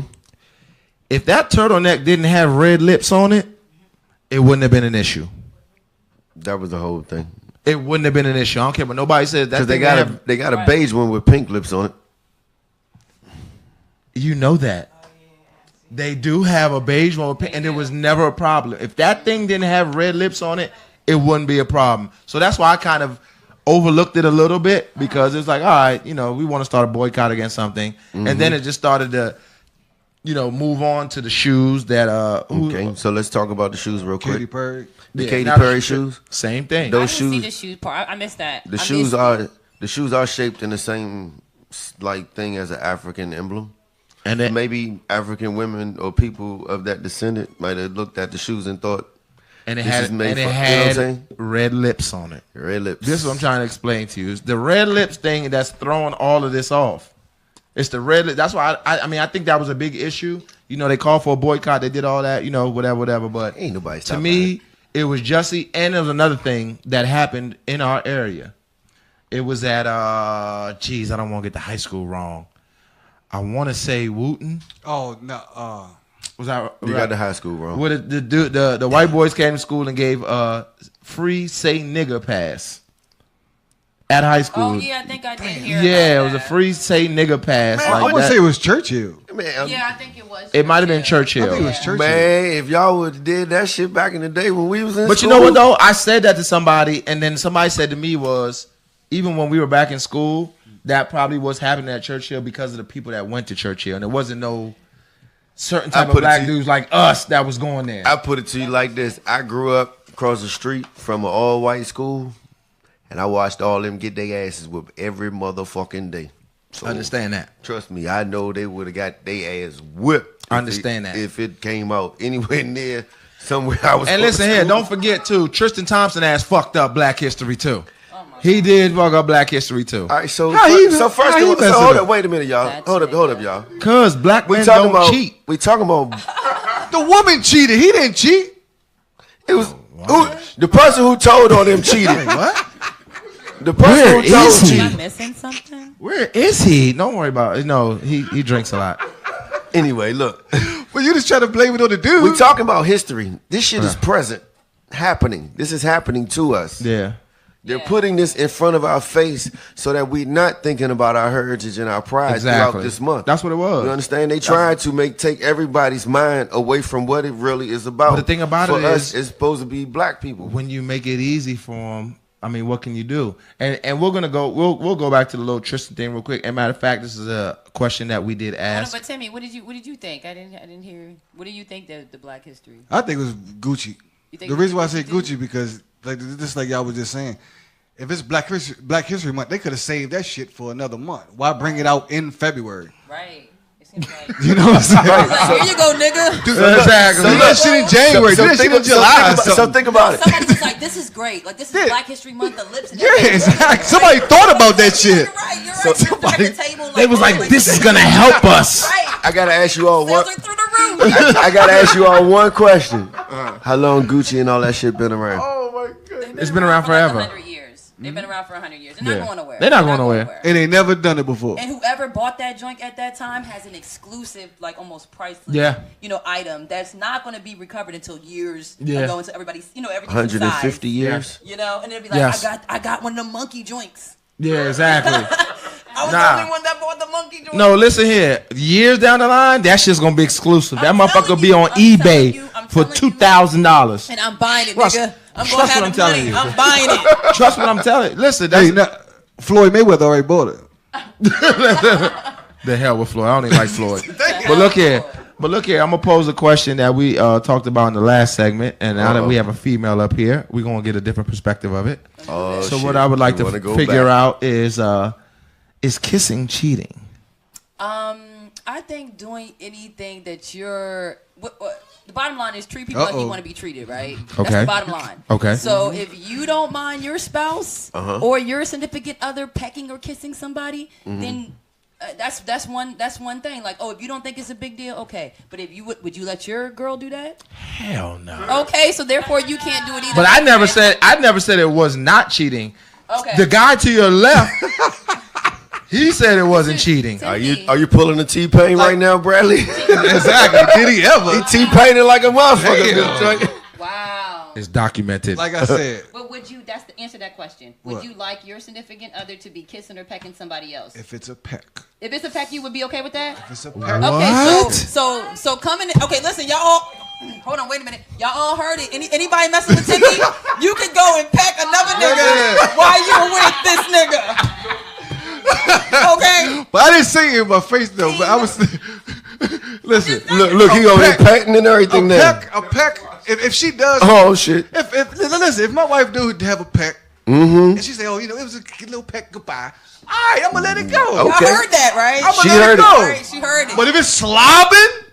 If that turtleneck didn't have red lips on it, it wouldn't have been an issue. That was the whole thing. It wouldn't have been an issue. I don't care what nobody says. Because they got a beige one with pink lips on it. You know that. They do have a beige one with pink, and it was never a problem. If that thing didn't have red lips on it, it wouldn't be a problem. So that's why I kind of overlooked it a little bit, because it's like, all right, you know, we want to start a boycott against something. Mm-hmm. And then it just started to, you know, move on to the shoes that okay, so let's talk about the shoes real quick. Katy Perry. The Katy Perry shoes. Same thing. Those shoes. See the shoes part. I missed that. The shoes are shaped in the same like thing as an African emblem. And then maybe African women or people of that descendant might have looked at the shoes and thought, and it had red lips on it. Red lips. This is what I'm trying to explain to you. It's the red lips thing that's throwing all of this off. It's the red lips. That's why I mean I think that was a big issue. You know, they called for a boycott. They did all that. You know, whatever. But ain't nobody. To me, it was Jussie, and there was another thing that happened in our area. It was at I don't want to get the high school wrong. I want to say Wooten. Oh no. Was that you got the high school wrong? Where the white boys came to school and gave free say nigga pass at high school. Oh yeah, I think I did hear. Yeah, it was a free say nigga pass. Man, like I want to say it was Churchill. Man, yeah, I think it was. It might have been Churchill. I think it was Churchill. Man, if y'all would have did that shit back in the day when we was in but school. You know what though? I said that to somebody, and then somebody said to me was, even when we were back in school, that probably was happening at Churchill because of the people that went to Churchill, and there wasn't no certain type of black dudes like us that was going there. I put it to you like this. I grew up across the street from an all-white school, and I watched all them get their asses whipped every motherfucking day. So, understand that. Trust me, I know they would have got their ass whipped. Understand that. If it came out anywhere near somewhere I was. And listen here, don't forget too, Tristan Thompson ass fucked up Black History too. He did fuck up Black History too. All right, so first of all, hold up, wait a minute, y'all. Hold up, y'all. Cause black men don't cheat. We talking about the woman cheated. He didn't cheat. It was the person who told on him cheated. Wait, what? The person who told cheated. Am I missing something? Where is he? Don't worry about it. No, he drinks a lot. Anyway, look. Well, you just try to blame it on the dude. We talking about history. This shit is present, happening. This is happening to us. Yeah. They're putting this in front of our face so that we're not thinking about our heritage and our pride throughout this month. That's what it was. You understand? They tried to take everybody's mind away from what it really is about. But the thing about it is, it's supposed to be black people. When you make it easy for them, I mean, what can you do? And we're gonna go. We'll go back to the little Tristan thing real quick. And matter of fact, this is a question that we did ask. But Timmy, what did you think? I didn't hear. What do you think the Black History? I think it was Gucci. The reason why I say Gucci because like y'all was just saying, if it's Black History Month, they could have saved that shit for another month. Why bring it out in February? Right. It seems like you know what I'm saying? Here you go, nigga. Dude, exactly. Do that shit in January. Do that shit in July. So think about it. Somebody was like, "This is great. Like this is Black History Month. The lips." And exactly. Somebody thought about that shit. You're right. You're right. Somebody, the table, they was like, "This is gonna help us." Right. I gotta ask you all one. Through the roof. I gotta ask you all one question. How long Gucci and all that shit been around? Oh my god, it's been around forever. 100 years. They've been around for 100 years. They're not going nowhere. They're not going nowhere. And they never done it before. And whoever bought that joint at that time has an exclusive, like almost priceless, item that's not going to be recovered until years ago until everybody's, everything 150 years. And it'll be like, I got one of the monkey joints. Yeah, exactly. I was the only one that bought the monkey joint. No, listen here. Years down the line, that shit's gonna be exclusive. That motherfucker will be on eBay for $2,000. And I'm buying it, nigga. I'm gonna have what I'm telling you. I'm buying it. Trust what I'm telling you. Listen, Floyd Mayweather already bought it. The hell with Floyd. I don't even like Floyd. But look here. I'm gonna pose a question that we talked about in the last segment, and now that we have a female up here, we're gonna get a different perspective of it. So what I would like to figure out is kissing cheating? I think doing anything that you're. The bottom line is treat people like you want to be treated, right? Okay. That's the bottom line. Okay. So if you don't mind your spouse or your significant other pecking or kissing somebody, then That's one thing. Like, oh, if you don't think it's a big deal, okay. But if you would you let your girl do that? Hell no. Okay, so therefore you can't do it either. But I never said it was not cheating. Okay. The guy to your left, he said it wasn't cheating. Are you pulling a T-Pain right now, Bradley? Exactly. Did he ever? He T-Painted like a motherfucker. Wow. It's documented. Like I said. But would you? That's the answer to that question. Would you like your significant other to be kissing or pecking somebody else? If it's a peck. If it's a peck, you would be okay with that? If it's a peck. Okay, so coming. Okay, listen, y'all all. Hold on, wait a minute. Y'all all heard it. Anybody messing with Timmy? You can go and peck another nigga while you're with this nigga. Okay. But I didn't say it in my face though. But I was. Listen. Look, he over here patting and everything now. A peck. If she does. Oh shit. Listen, if my wife do have a peck, and she say, oh, it was a little peck goodbye. All right, I'm gonna let it go. Okay. Y'all heard that, right? I'm gonna let it go. All right, she heard it. But if it's slobbing,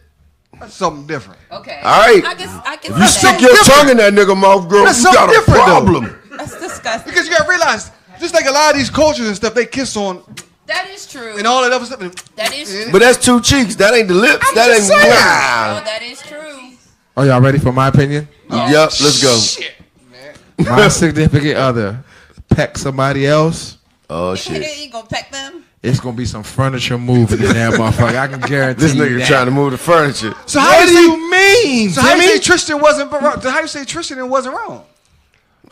that's something different. Okay. All right. I can You stick your tongue in that nigga mouth, girl. That's You got a something different, problem. That's disgusting. Because you gotta realize, just like a lot of these cultures and stuff, they kiss on That is true. and all that other stuff. That is true. But that's two cheeks. That ain't the lips. I'm That ain't. just saying. Oh, that is true. Are y'all ready for my opinion? Yep. Let's go. Shit, man. My significant other peck somebody else. Oh shit. You gonna peck them? It's gonna be some furniture moving in that motherfucker. I can guarantee This you nigga that. trying to move the furniture. So What do you mean, So how you Timmy? say Tristan wasn't wrong? How you say Tristan wasn't wrong?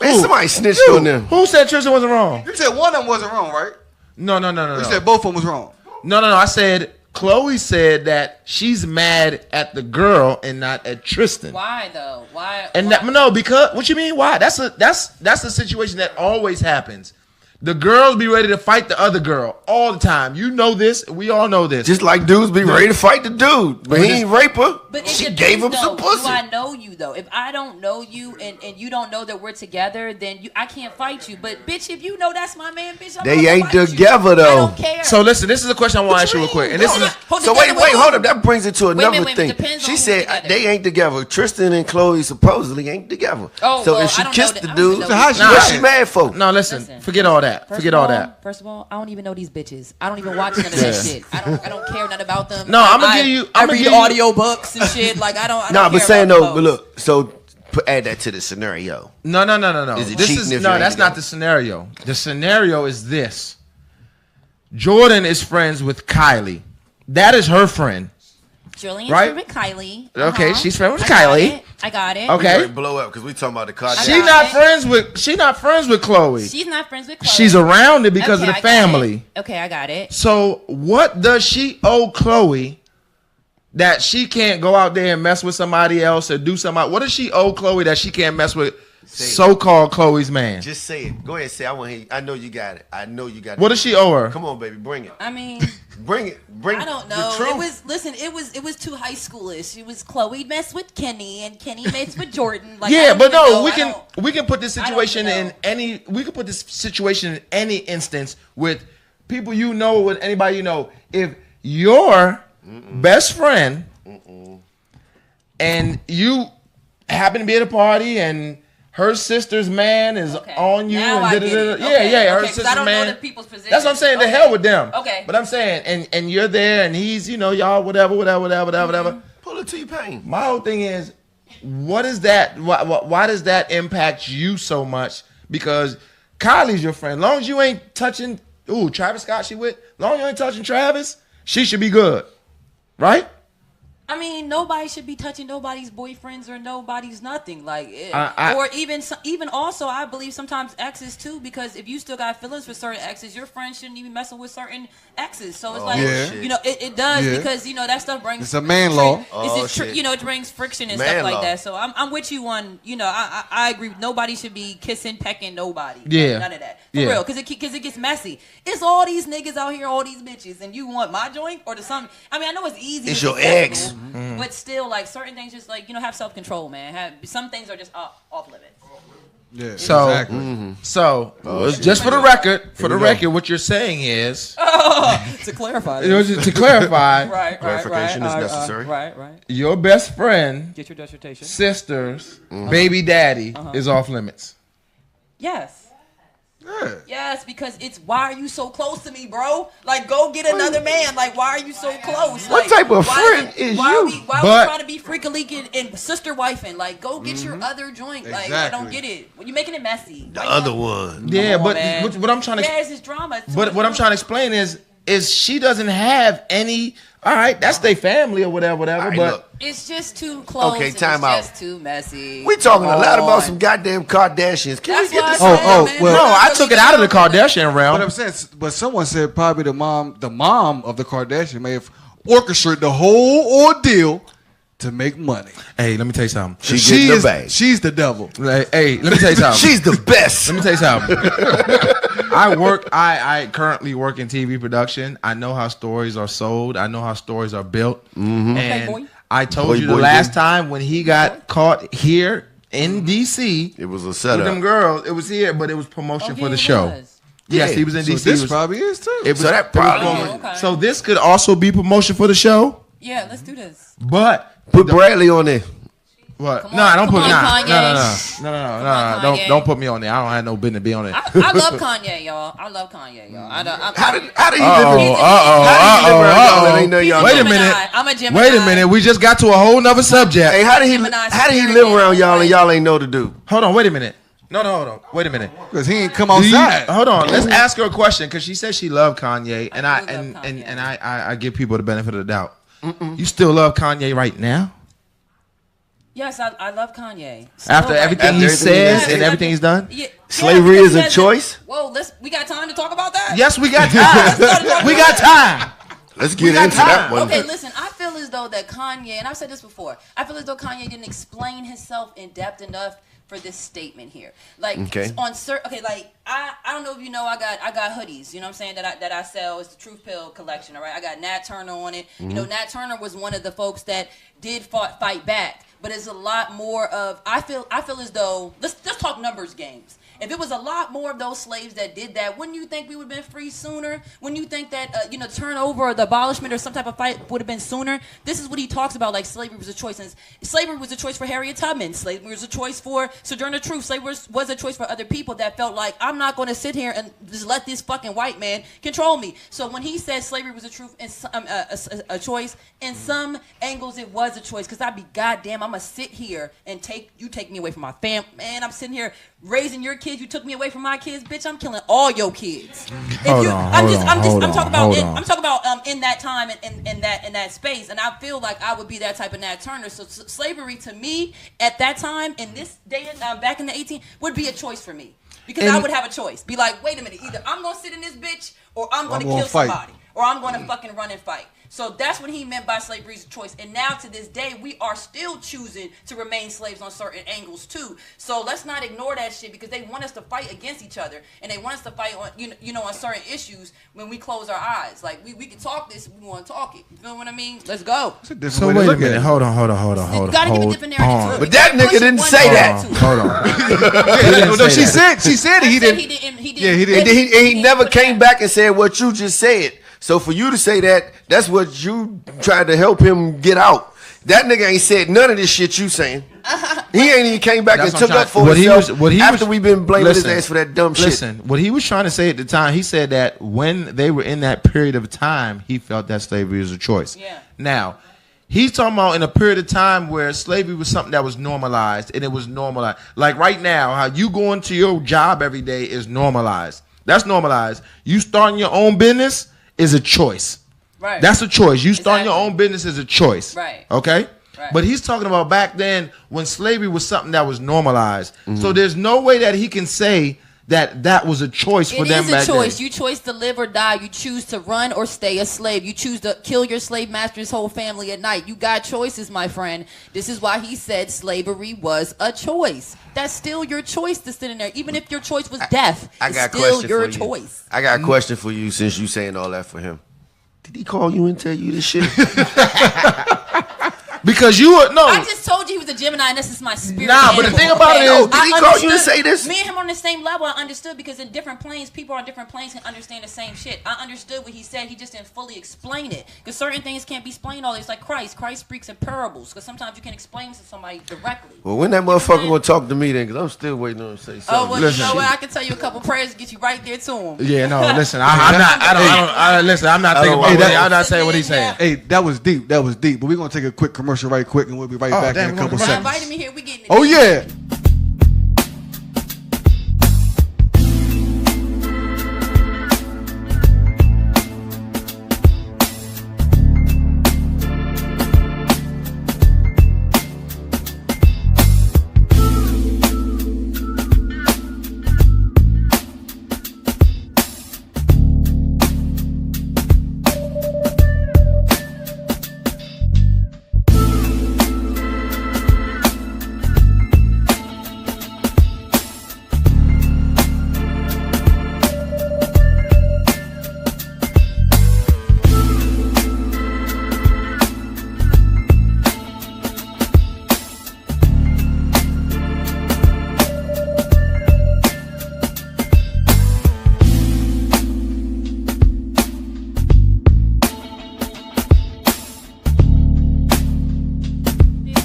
Man, somebody snitched on them. Who said Tristan wasn't wrong? You said one of them wasn't wrong, right? No. You said both of them was wrong. No. I said Chloe said that she's mad at the girl and not at Tristan. Why though? Why? And that, no, because what you mean? Why? That's a situation that always happens. The girls be ready to fight the other girl all the time. You know this. We all know this. Just like dudes be ready to fight the dude, but he ain't rape her. But it She depends, gave him though. some pussy. Do I know you though? If I don't know you and you don't know that we're together, then I can't fight you. But bitch, if you know that's my man, bitch, I'm They gonna ain't fight you. together, though. I don't care. So listen, this is a question I want to ask you real quick. And this is So wait, hold up. That brings it to another minute, thing. depends on She who's said together. they ain't together. Tristan and Chloe supposedly ain't together. Oh, so well, if she I don't kissed know the that- I don't dude, know So how she Nah. what she mad for? no. Listen, forget all that. Forget all that. First of all, I don't even know these bitches. I don't even watch none of that shit. I don't care nothing about them. No, I'ma give you- I I'ma read give you- audio books and shit. Like I don't. Nah, but care saying about though, those. but look, so add that to the scenario. No. Is it This cheating is if no. you ain't That's not together? the scenario. The scenario is this: Jordan is friends with Kylie. That is her friend. Julian's right? with Kylie. Okay, she's friends with I got Kylie. it. I got it. Okay. Ready to blow up because we talking about the car. She not friends with. She not friends with Chloe. She's not friends with Chloe. She's around it because Okay, of I the got family. it. Okay, I got it. So what does she owe Chloe that she can't go out there and mess with somebody else or do something? What does she owe Chloe that she can't mess with so-called Chloe's man? Just say it. Go ahead, say. I want to hear you. I know you got it. I know you got it. What does she owe her? Come on, baby, bring it. I mean, Bring it. Bring. I don't The know. truth. It was too high schoolish. It was Chloe messed with Kenny and Kenny messed with Jordan. Like, I Yeah, don't but even no, know. we can put this I don't situation even in know. any. We can put this situation in any instance with people you know, with anybody you know. If your best friend and you happen to be at a party and her sister's man is Okay. on you Now and I get da-da-da-da. it. Yeah, Okay, yeah, her okay, 'cause sister's I don't know man. the people's position. That's what I'm saying. The Okay. hell with them. Okay. But I'm saying, and you're there, and he's, y'all, whatever. Pull a T-Pain. My whole thing is, what is that? Why does that impact you so much? Because Kylie's your friend. Long as you ain't touching, Travis Scott she with. Long as you ain't touching Travis, she should be good, right? I mean, nobody should be touching nobody's boyfriends or nobody's nothing. Like, or even also, I believe sometimes exes too. Because if you still got feelings for certain exes, your friends shouldn't even messing with certain exes. So it's like, Yeah. it does Yeah. because that stuff brings. It's a man law. Shit. It brings friction and Man stuff like law. that. So I'm with you on. I agree. Nobody should be kissing, pecking nobody. Yeah. None of that. For Yeah. real, because it gets messy. It's all these niggas out here, all these bitches, and you want my joint or the some. I mean, I know it's easy. It's to your be ex. acceptable, but still, like certain things, just like have self control, man. Some things are just off limits. Yeah, So, exactly. So, just for the record, what you're saying is, To clarify, to clarify, right, Clarification is necessary. right. your best friend, Get your dissertation. sister's baby daddy is off limits. Yes. Yeah. Yes, because it's why are you so close to me, bro? Like, go get another man. Like, why are you so close? What Like, type of friend is why you? Are we trying to be freaking leaking and sister wifing? Like, go get your other joint. Like, I don't get it. When you're making it messy. The other one. Yeah, on, but man. what I'm trying to. Yeah, it's this drama. But what I'm trying to explain is she doesn't have any. All right, that's their family or whatever. Right, but look. It's just too close. Okay, It time was out. just too messy. We talking a lot about on. some goddamn Kardashians. Can That's we get why I this? said, Oh, man, well- no, we're not I really took it out of the getting Kardashian realm. But I'm saying, but someone said probably the mom of the Kardashian may have orchestrated the whole ordeal to make money. Hey, let me tell you something. She getting the bag. She's the devil. Like, hey, let me tell you something. She's the best. Let me tell you something. I currently work in TV production. I know how stories are sold. I know how stories are built. Mm-hmm. And boy. I told Boy, you the boy, last boy. time when he got caught here in DC It was a with them setup. girls. It was here, but it was promotion Oh, for yeah, the it show. was. Yes, Yeah. he was in So DC. this It was- probably is too. it was- So that it was probably. promotion. okay. So this could also be promotion for the show, Yeah, let's do this. but Put Bradley on there. what? Come No, on, don't come put on, no, Kanye. no. Kanye. Don't put me on there. I don't have no business be on there. I love Kanye, y'all. I love Kanye, y'all. How do you live Uh-oh, in? How do you live around y'all that ain't none of y'all Wait a know? minute. I'm a Gemini. Wait a minute. We just got to a whole nother subject. Hey, how do Gemini he spirit live around man, y'all and like- y'all ain't know to do? Hold on. Wait a minute. No, hold on. Wait a minute. Because he ain't come Do you- outside. hold on. Let's ask her a question because she said she loved Kanye, and I I do love and Kanye. and I give people the benefit of the doubt. You still love Kanye right now Yes, I love Kanye. after Still everything After he everything says he and did. everything he's done? Yeah, Slavery because is a he has choice? Whoa, we got time to talk about that? Yes, we got time. we got time. Let's get got into that time. one. Okay, listen, I feel as though that Kanye, and I've said this before, I feel as though Kanye didn't explain himself in depth enough for this statement here. Like Okay. like I don't know if you know I got hoodies, you know what I'm saying, that I sell. It's the Truth Pill collection, all right? I got Nat Turner on it. You know, Nat Turner was one of the folks that did fight back. But it's a lot more of I feel as though let's talk numbers games. If it was a lot more of those slaves that did that, wouldn't you think we would have been free sooner? Wouldn't you think that turnover or the abolishment or some type of fight would have been sooner? This is what he talks about, like slavery was a choice. And slavery was a choice for Harriet Tubman. Slavery was a choice for Sojourner Truth. Slavery was a choice for other people that felt like I'm not going to sit here and just let this fucking white man control me. So when he said slavery was a truth and a choice, in some angles it was a choice. Because I'd be goddamn, I'm gonna sit here and take me away from my fam. Man, I'm sitting here raising your kids. You took me away from my kids, bitch. I'm killing all your kids. Hold on, I'm talking about hold on. in that time and in that space, and I feel like I would be that type of Nat Turner. So slavery to me at that time in this day back in the 18 would be a choice for me because I would have a choice. Be like, wait a minute, either I'm gonna sit in this bitch or I'm gonna kill fight. somebody or I'm gonna fucking run and fight. So that's what he meant by slavery's a choice. And now to this day, we are still choosing to remain slaves on certain angles too. So let's not ignore that shit because they want us to fight against each other and they want us to fight on on certain issues when we close our eyes. Like we can talk this if we want to talk it. You feel what I mean? Let's go. It's a different So way to wait a look at minute. it. Hold on. You gotta give a different narrative to it. But that nigga didn't say that. Hold on. Yeah, no, she said he didn't. He didn't. Yeah, he didn't. And he never came back and said what you just said. So for you to say that, that's what you tried to help him get out. That nigga ain't said none of this shit you saying. He ain't even came back That's and what took I'm up for trying- himself what he after was- we've been blaming listen, his ass for that dumb shit. Listen, what he was trying to say at the time, he said that when they were in that period of time, he felt that slavery was a choice. Yeah. Now, he's talking about in a period of time where slavery was something that was normalized, and it was normalized. Like right now, how you going to your job every day is normalized. That's normalized. You starting your own business is a choice. Right. That's a choice. You starting your Exactly. own business is a choice. Right. Okay? Right. But he's talking about back then when slavery was something that was normalized. Mm-hmm. So there's no way that he can say that was a choice for It them is back a choice. then. You choose to live or die. You choose to run or stay a slave. You choose to kill your slave master's whole family at night. You got choices, my friend. This is why he said slavery was a choice. That's still your choice to sit in there. Even if your choice was death, I got it's a still question your for you. choice. I got a question for you since you saying all that for him. Did he call you and tell you this shit? Because you were no. I just told you he was a Gemini, and this is my spirit. Nah, but the thing about it is, did he call you to say this? Me and him on the same level. I understood because in different planes, people on different planes can understand the same shit. I understood what he said. He just didn't fully explain it because certain things can't be explained all. It's like Christ. Christ speaks in parables because sometimes you can explain to somebody directly. Well, when that motherfucker gonna talk to me then? Because I'm still waiting on him to say something. Oh, well, you know what? I can tell you a couple prayers to get you right there to him. Yeah, no, listen, I'm not thinking about it. I'm not saying what he's saying. Hey, that was deep. That was deep. But we're gonna take a quick commercial right quick, and we'll be right back in a couple You seconds. invited me here. We getting it. Oh yeah.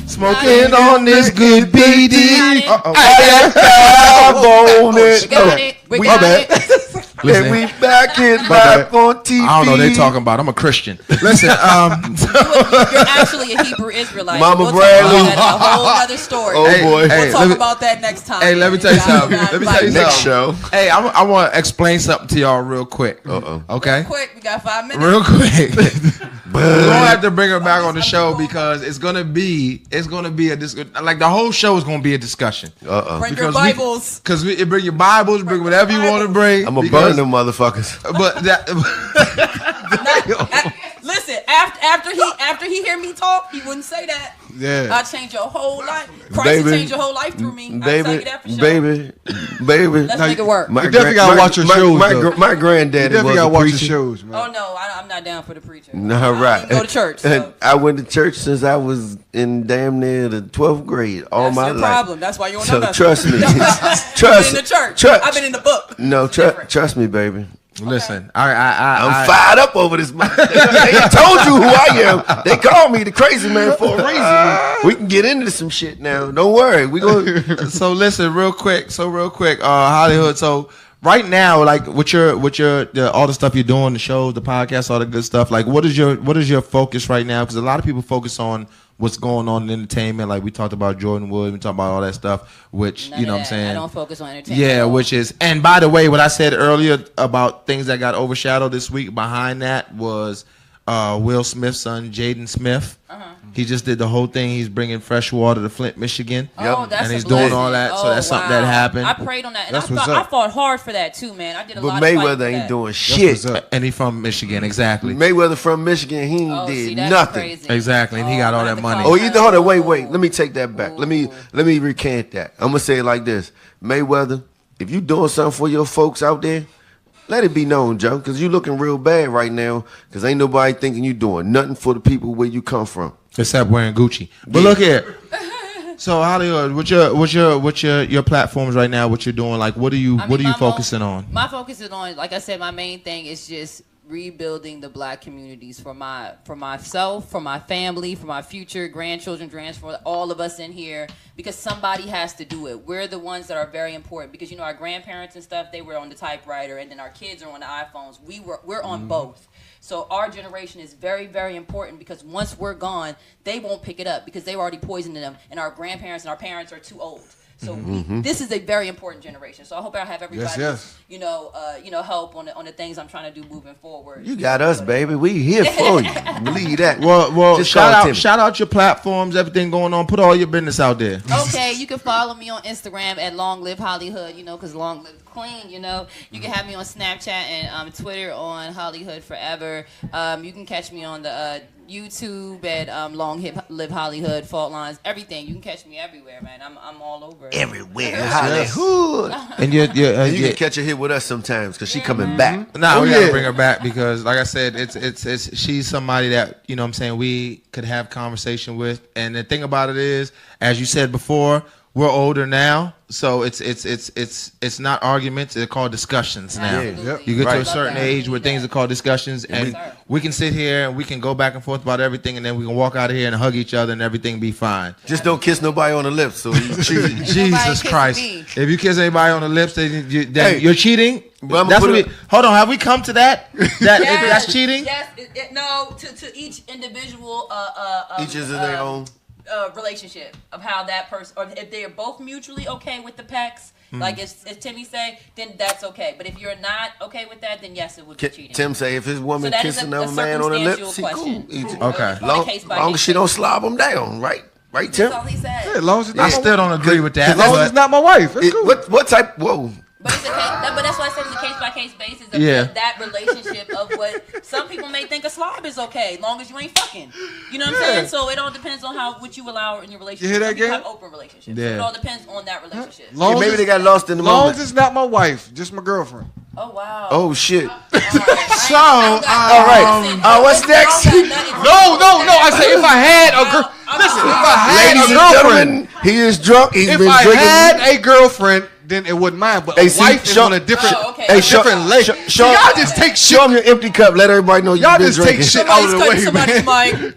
Smoking on this good BD. We got it. We My got bad. it. Listen, And we back in bad. live on TV. I don't know what they talking about. I'm a Christian. Listen, You're actually a Hebrew Israelite. Mama we'll Bradley. talk about that in a whole other story. Oh, boy. hey, We'll talk about that next time. Hey, let me tell you something. Let me tell you Next something. show. Hey, I want to explain something to y'all real quick. Okay? Quick, we got 5 minutes. Real quick. We're gonna have to bring her back on the show because it's gonna be a like the whole show is gonna be a discussion. Bring your Bibles. Because bring your Bibles, bring whatever you want to bring. I'm gonna burn them motherfuckers. But that, Listen, after he hear me talk, he wouldn't say that. Yeah. I changed your whole life. Christ will change your whole life through me. I'll tell you that for sure. Baby. Let's make it work. You definitely gotta watch your shows, though. My granddaddy You definitely was gotta a watch your preacher. shows, man. Oh no, I'm not down for the preacher. All right. I didn't go to church. So. I went to church since I was in damn near the 12th grade. All That's my your life. problem. That's why you don't know So nothing. trust me. I've Trust been in the church. Trust. I've been in the book. No, Different. trust me, baby. listen, I'm fired up over this. They told you who I am. They called me the crazy man for a reason. We can get into some shit now. Don't worry. We gonna. So listen, real quick, Hollyhood. So right now, like with your all the stuff you're doing, the shows, the podcast, all the good stuff. Like, what is your focus right now? Because a lot of people focus on what's going on in entertainment. Like we talked about Jordan Wood, we talked about all that stuff, which None you know of what I'm that. saying. I don't focus on entertainment. Yeah, which is, and by the way, what I said earlier about things that got overshadowed this week, behind that was Will Smith's son, Jaden Smith. He just did the whole thing. He's bringing fresh water to Flint, Michigan. Oh, that's and a he's doing blessing. all that. So that's something that happened. I prayed on that, and That's what's I up. fought hard for that too, man. I did a But lot of fighting for Mayweather ain't that. doing That's shit. what's up. And he's from Michigan, exactly. Mayweather from Michigan, he Oh, did see, that's nothing. crazy. Exactly, and he got all I that have to money. call Oh, him. you hold on, wait. Let me take that back. Let me recant that. I'm gonna say it like this: Mayweather, if you doing something for your folks out there, let it be known, Joe, because you looking real bad right now. Because ain't nobody thinking you doing nothing for the people where you come from. Except wearing Gucci. But look here. So Hollywood, what's your platforms right now? What you're doing? Like, what are you focusing on? My focus is on, like I said, my main thing is just rebuilding the black communities for myself, for my family, for my future grandchildren, for all of us in here, because somebody has to do it. We're the ones that are very important because, you know, our grandparents and stuff, they were on the typewriter, and then our kids are on the iPhones. We're on both. So our generation is very, very important because once we're gone, they won't pick it up because they were already poisoning them, and our grandparents and our parents are too old. So this is a very important generation. So I hope I have everybody, Yes. help on the things I'm trying to do moving forward. You got us, baby. We here for you. Believe that. Well, Just call Timmy. shout out your platforms, everything going on. Put all your business out there. Okay, you can follow me on Instagram at Long Live Hollyhood, because Long Live the Queen. You know, you can have me on Snapchat and Twitter on Hollyhood Forever. You can catch me on the YouTube at Long Live Hollyhood, Fault Lines, everything. You can catch me everywhere, man. I'm all over. Everywhere, Hollyhood. And you can catch her here with us sometimes because she coming back. No, we gotta bring her back because, like I said, it's she's somebody that, you know what I'm saying, we could have conversation with. And the thing about it is, as you said before, we're older now, so it's not arguments; they're called discussions now. You get to a certain age where things are called discussions, and we can sit here and we can go back and forth about everything, and then we can walk out of here and hug each other, and everything be fine. Just don't kiss nobody on the lips, so you cheating. Jesus Christ! If you kiss anybody on the lips, then you're cheating. That's what hold on, have we come to that? That's cheating? Yes. No, to each individual. Each is in their own. Relationship of how that person, or if they are both mutually okay with the pecs, like as Timmy say, then that's okay. But if you're not okay with that, then yes, it would be cheating. Tim say if his woman kissing another man on the lips, he cool. Okay. Long as she don't slob him down, right? Right, Tim? That's all he said. Yeah, as long as I still don't agree with that. As long as it's not my wife. It's cool. What type? Whoa. But it's but that's why I said it's a case-by-case basis of that relationship of what some people may think a slob is okay, long as you ain't fucking. You know what I'm saying? So it all depends on what you allow in your relationship. You hear that, you Gail? have open relationships. So it all depends on that relationship. Maybe they got lost in the moment. Long as it's not my wife, just my girlfriend. Oh, wow. Oh, shit. So, all right. What's next? No. I say if I had a girl. Listen, if I had a girlfriend, he is drunk. He's been drinking. If I had a girlfriend, then it wouldn't mind. But a wife is on a different, different leg. Y'all just take shit. Show him your empty cup. Let everybody know you've been drinking. Y'all just take shit out of the way, man.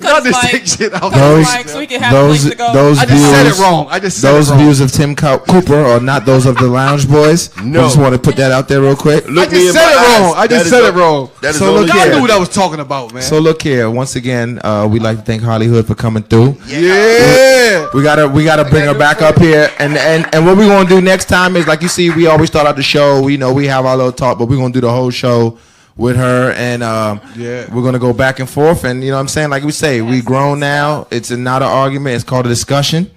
Y'all just take shit out of the way. So we can have a place to go. Those I just said it wrong. Those views of Tim Cooper are not those of the Lounge Boys. No. I just want to put that out there real quick. I just said it wrong. So look here. Y'all knew what I was talking about, man. So look here. Once again, we'd like to thank Hollyhood for coming through. Yeah. We gotta bring her back up here. And what we're gonna do next time is, like you see, we always start out the show. We have our little talk, but we're gonna do the whole show with her, and we're gonna go back and forth. And you know what I'm saying, like we say, we grown now. It's not an argument. It's called a discussion.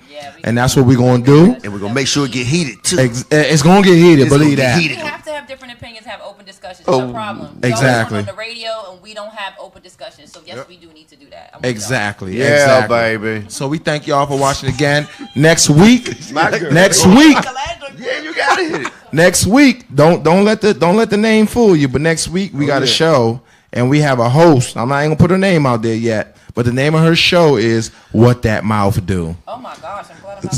And that's what we're gonna do. And we're gonna make sure it get heated too. It's gonna get heated. Believe that. We have to have different opinions, have open discussions. It's a problem. Exactly. On the radio, and we don't have open discussions. So yes, we do need to do that. Exactly. Yeah, baby. So we thank y'all for watching again. Next week. Next week. Yeah, you gotta hit it. Next week. Don't let the name fool you. But next week we got a show, and we have a host. I'm not even gonna put her name out there yet. But the name of her show is What That Mouth Do. Oh my gosh, I'm glad I'm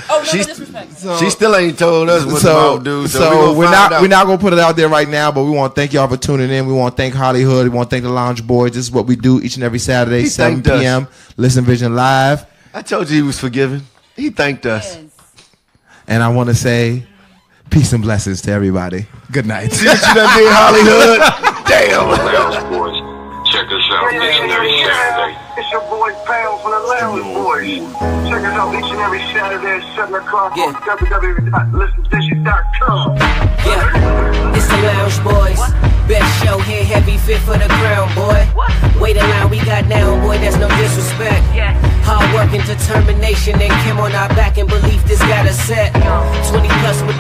not. Disrespect. She still ain't told us what the mouth do. So we're not gonna put it out there right now. But we want to thank y'all for tuning in. We want to thank Hollyhood. We want to thank the Lounge Boys. This is what we do each and every Saturday, 7 p.m. Listen Vision Live. I told you he was forgiven. He thanked us. Yes. And I want to say peace and blessings to everybody. Good night. See what you done did, Hollyhood? Damn. Lounge Boys. Check us out each and every Saturday. It's your boy Pound from the Lounge Boys. Check us out each and every Saturday at 7 o'clock on www.listenvision.com. Yeah, it's the Lounge Boys. Best show here, heavy fit for the ground, boy. Wait a line we got down, boy, that's no disrespect. Hard work and determination and Kim on our back and belief this got us set. 20 plus with